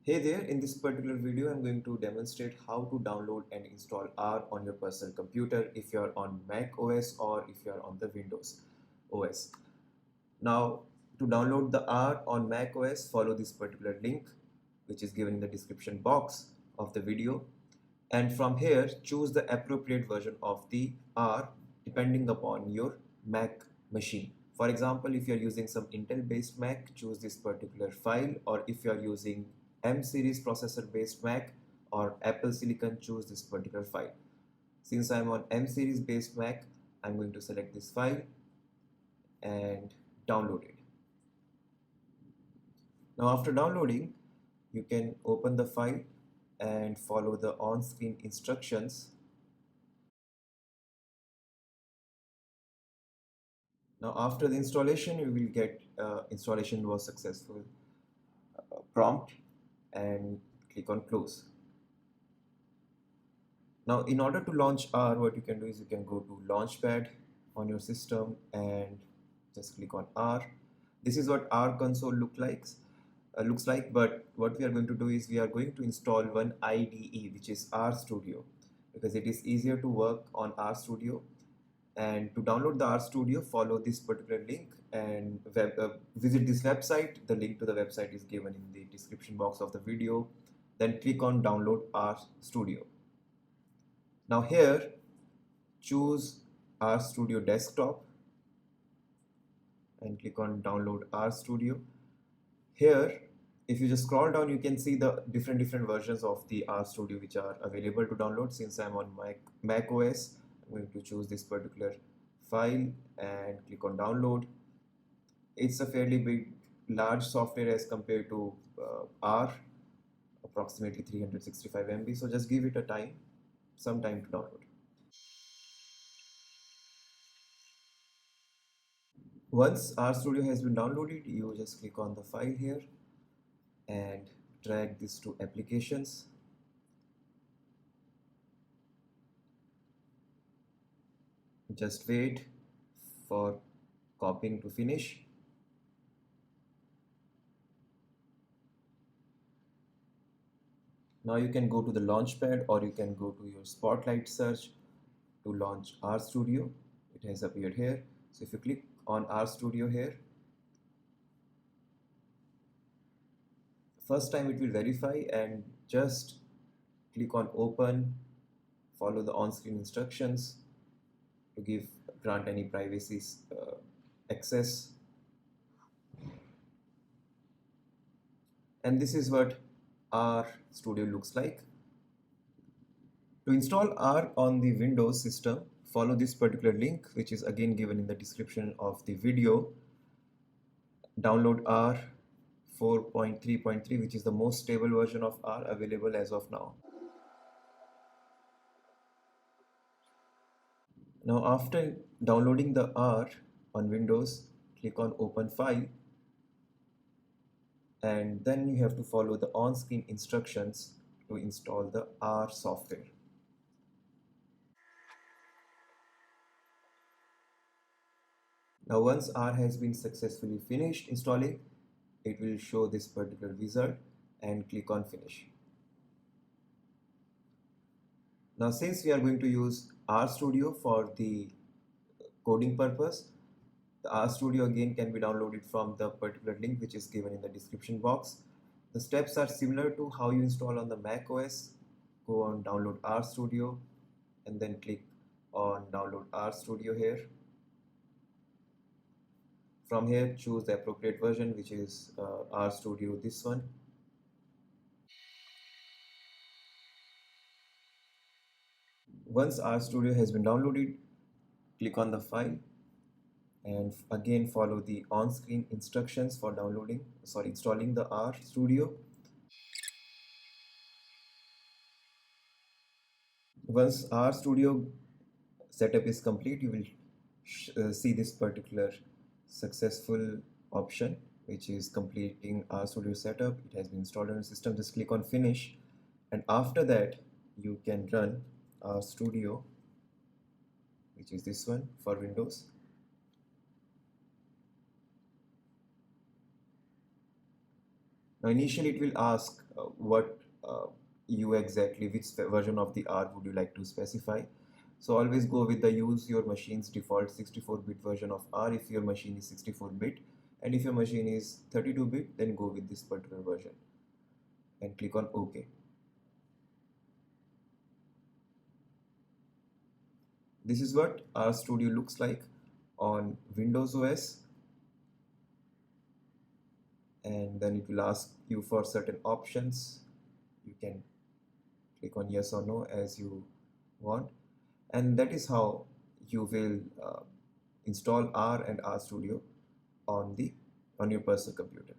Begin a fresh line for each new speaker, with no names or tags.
Hey there, in this particular video I'm going to demonstrate how to download and install R on your personal computer if you're on Mac OS or if you're on the Windows OS. Now to download the R on Mac OS, follow this particular link which is given in the description box of the video, and from here choose the appropriate version of the R depending upon your Mac machine. For example, if you're using some Intel based Mac, choose this particular file, or if you're using M series processor based Mac or Apple Silicon, choose this particular file. Since I'm on M series based Mac, I'm going to select this file and download it. Now after downloading, you can open the file and follow the on-screen instructions. Now after the installation, you will get installation was successful prompt, and click on close. Now in order to launch R, what you can do is you can go to Launchpad on your system and just click on R. This is what R console looks like, but what we are going to do is we are going to install one IDE, which is RStudio, because it is easier to work on RStudio. And to download the RStudio, follow this particular link and visit this website. The link to the website is given in the description box of the video. Then click on download RStudio. Now here, choose RStudio desktop and click on download RStudio. Here, if you just scroll down, you can see the different versions of the RStudio which are available to download. Since I'm on Mac OS, I'm going to choose this particular file and click on download. It's a fairly large software as compared to R, approximately 365 MB. So just give it some time to download. Once RStudio has been downloaded, you just click on the file here and drag this to applications. Just wait for copying to finish. Now you can go to the Launchpad, or you can go to your Spotlight search to launch RStudio. It has appeared here. So if you click on RStudio here, first time it will verify, and just click on open, follow the on-screen instructions to grant any privacy access. And this is what RStudio looks like. To install R on the Windows system, follow this particular link, which is again given in the description of the video. Download R 4.3.3, which is the most stable version of R available as of now. Now after downloading the R on Windows, click on open file, and then you have to follow the on-screen instructions to install the R software. Now once R has been successfully finished installing, it will show this particular wizard, and click on finish. Now since we are going to use RStudio for the coding purpose, the RStudio again can be downloaded from the particular link which is given in the description box. The steps are similar to how you install on the Mac OS. Go on download RStudio and then click on download RStudio here. From here, choose the appropriate version, which is RStudio, this one. Once RStudio has been downloaded, click on the file and again follow the on-screen instructions for installing the RStudio. Once RStudio setup is complete, you will see this particular successful option, which is completing RStudio setup. It has been installed on your system. Just click on finish, and after that you can run RStudio, which is this one for Windows. Now initially it will ask what you exactly, which version of the R would you like to specify. So always go with the use your machine's default 64-bit version of R if your machine is 64-bit, and if your machine is 32-bit, then go with this particular version and click on OK. This is what RStudio looks like on Windows OS, and then it will ask you for certain options. You can click on yes or no as you want, and that is how you will install R and RStudio on your personal computer.